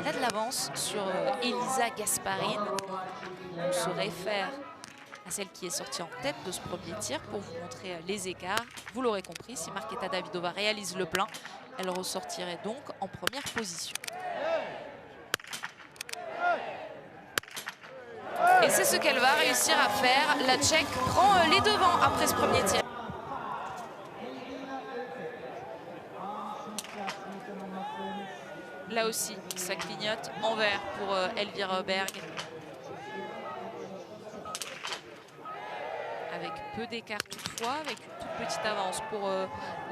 Elle a de l'avance sur Elisa Gasparine. On se réfère à celle qui est sortie en tête de ce premier tir pour vous montrer les écarts. Vous l'aurez compris, si Markéta Davidová réalise le plein, elle ressortirait donc en première position. Et c'est ce qu'elle va réussir à faire. La Tchèque prend les devants après ce premier tir. Là aussi, ça clignote en vert pour Elvira Oberg. Avec peu d'écart toutefois, avec une toute petite avance pour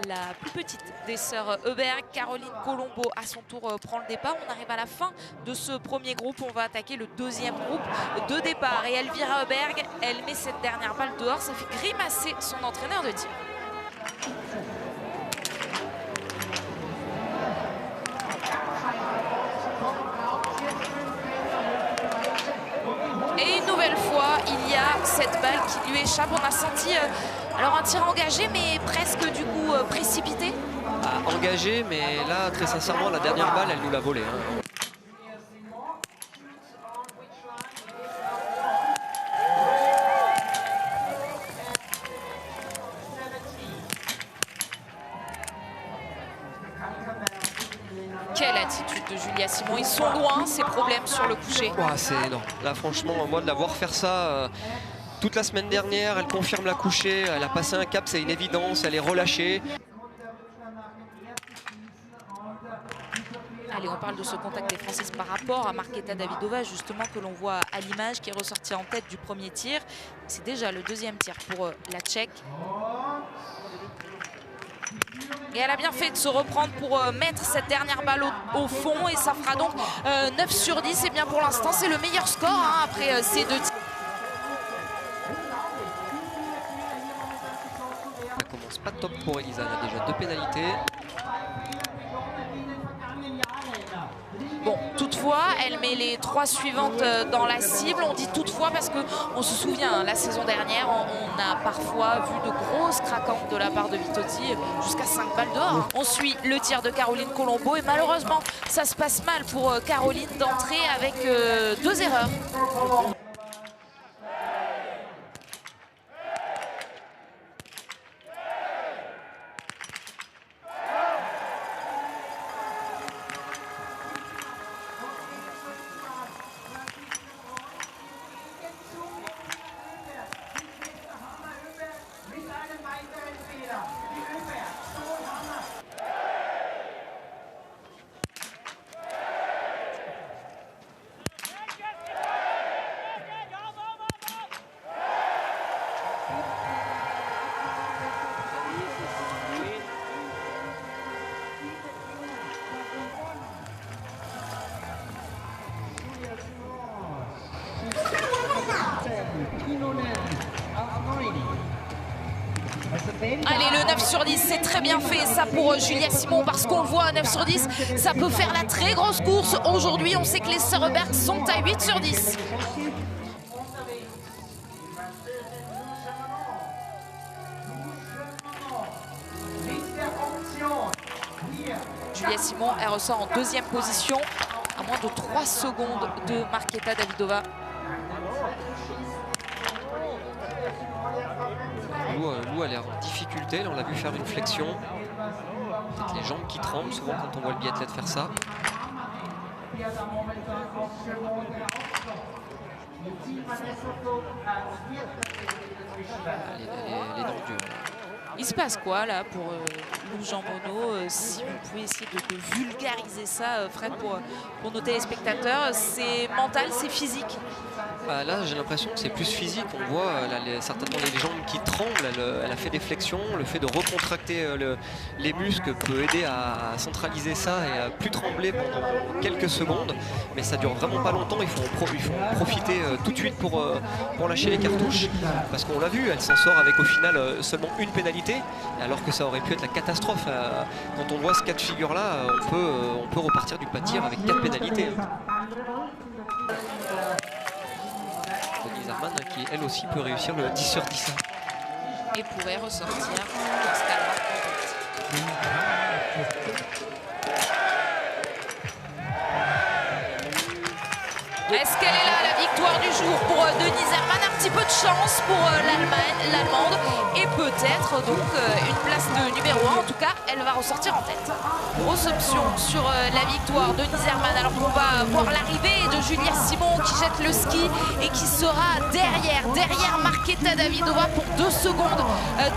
la plus petite des sœurs Oberg. Caroline Colombo à son tour prend le départ. On arrive à la fin de ce premier groupe. On va attaquer le deuxième groupe de départ. Et Elvira Oberg, elle met cette dernière balle dehors. Ça fait grimacer son entraîneur de tir. Et une nouvelle fois, il y a cette balle qui lui échappe. On a senti alors un tir engagé, mais presque du coup précipité. Engagé, mais là, très sincèrement, la dernière balle, elle nous l'a volée. Hein. Quelle attitude de Julia Simon. Ils sont loin, ces problèmes sur le coucher. Ouais, c'est énorme. Là, franchement, moi, de la voir faire ça toute la semaine dernière, elle confirme la coucher. Elle a passé un cap, c'est une évidence. Elle est relâchée. Allez, on parle de ce contact des Françaises par rapport à Markéta Davidová, justement, que l'on voit à l'image, qui est ressortie en tête du premier tir. C'est déjà le deuxième tir pour la Tchèque. Et elle a bien fait de se reprendre pour mettre cette dernière balle au fond. Et ça fera donc 9 sur 10. Et bien pour l'instant, c'est le meilleur score hein, après ces deux tirs. Ça commence pas top pour Elisa. Elle a déjà 2 pénalités. Bon, toutefois, elle met les 3 suivantes dans la cible. On dit toutefois parce qu'on se souvient, hein, la saison dernière, on a parfois vu de grosses craquantes de la part de Vitotti, jusqu'à 5 balles dehors. On suit le tir de Caroline Colombo et malheureusement, ça se passe mal pour Caroline d'entrer avec 2 erreurs. Allez, le 9 sur 10, c'est très bien fait ça pour Julia Simon parce qu'on le voit à 9 sur 10, ça peut faire la très grosse course. Aujourd'hui, on sait que les sœurs Oberg sont à 8 sur 10. Julia Simon, elle ressort en deuxième position à moins de 3 secondes de Markéta Davidová. Lou a l'air en difficulté, là, on l'a vu faire une flexion. Peut-être les jambes qui tremblent souvent quand on voit le biathlète faire ça. Elle est dans le dur. Il se passe quoi là pour Lou Jean Monod? Si vous pouvez essayer de vulgariser ça, Fred, pour nos téléspectateurs, c'est mental, c'est physique? Là, j'ai l'impression que c'est plus physique. On voit certainement les jambes qui tremblent. Elle a fait des flexions. Le fait de recontracter les muscles peut aider à centraliser ça et à plus trembler pendant quelques secondes. Mais ça dure vraiment pas longtemps. Il faut en profiter tout de suite pour lâcher les cartouches. Parce qu'on l'a vu, elle s'en sort avec au final seulement une pénalité. Alors que ça aurait pu être la catastrophe. Quand on voit ce cas de figure-là, on peut repartir du pas de tir avec 4 pénalités. Zarman qui elle aussi peut réussir le 10 sur 10. Et pourrait ressortir dans ce cas-là. Est-ce qu'elle est là, la victoire du jour pour Denise Herrmann? Un petit peu de chance pour l'Allemande et peut-être donc une place de numéro 1. En tout cas, elle va ressortir en tête. Grosse option sur la victoire de Denise Herrmann, alors qu'on va voir l'arrivée de Julia Simon qui jette le ski et qui sera derrière Markéta Davidová pour 2 secondes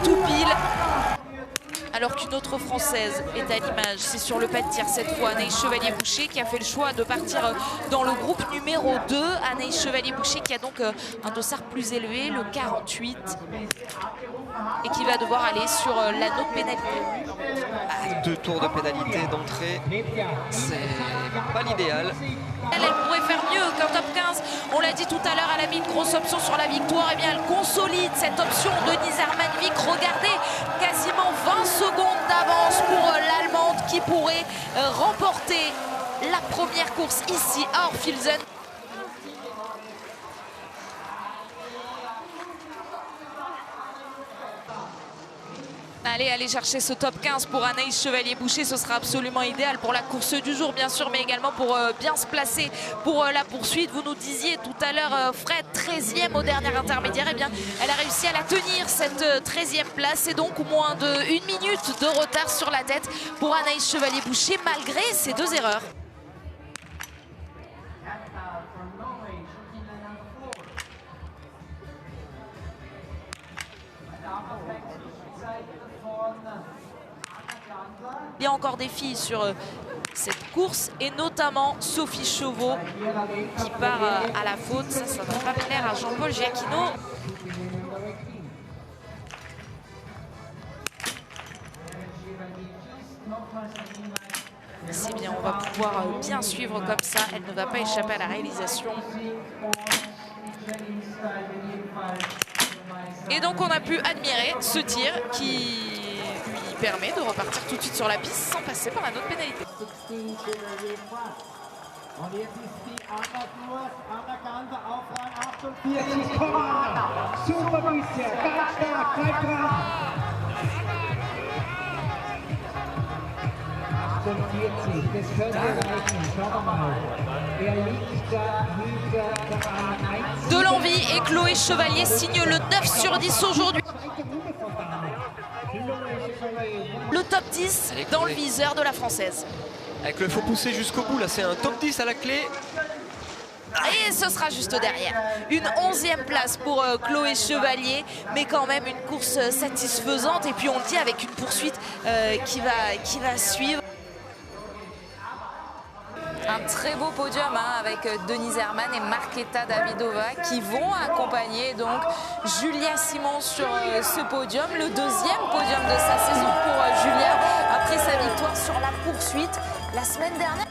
tout pile. Alors qu'une autre Française est à l'image, c'est sur le pas de tir cette fois, Anaïs Chevalier-Boucher qui a fait le choix de partir dans le groupe numéro 2. Anaïs Chevalier-Boucher qui a donc un dossard plus élevé, le 48, et qui va devoir aller sur l'anneau de pénalité. 2 tours de pénalité d'entrée, c'est pas l'idéal. Elle pourrait faire mieux qu'un top 15. On l'a dit tout à l'heure, elle a mis une grosse option sur la victoire. Et bien elle consolide cette option de Denise Herrmann-Wick. Regardez, quasiment 20 secondes d'avance pour l'Allemande qui pourrait remporter la première course ici à Orphilsen. Aller chercher ce top 15 pour Anaïs Chevalier-Boucher, ce sera absolument idéal pour la course du jour, bien sûr, mais également pour bien se placer pour la poursuite. Vous nous disiez tout à l'heure, Fred, 13e au dernier intermédiaire. Eh bien, elle a réussi à la tenir, cette 13e place, et donc moins de 1 minute de retard sur la tête pour Anaïs Chevalier-Boucher, malgré ces 2 erreurs. Il y a encore des filles sur cette course et notamment Sophie Chauveau qui part à la faute. Ça ne va pas plaire à Jean-Paul Giacchino. C'est bien, on va pouvoir bien suivre comme ça. Elle ne va pas échapper à la réalisation. Et donc on a pu admirer ce tir qui lui permet de repartir tout de suite sur la piste sans passer par la note pénalité. De l'envie et Chloé Chevalier signe le 9 sur 10 aujourd'hui. Le top 10 dans le viseur de la Française. Avec le faut pousser jusqu'au bout, là c'est un top 10 à la clé. Et ce sera juste derrière. Une 11e place pour Chloé Chevalier, mais quand même une course satisfaisante. Et puis on le dit avec une poursuite qui va suivre. Un très beau podium avec Denise Herrmann et Markéta Davidová qui vont accompagner donc Julia Simon sur ce podium. Le 2e podium de sa saison pour Julia après sa victoire sur la poursuite la semaine dernière.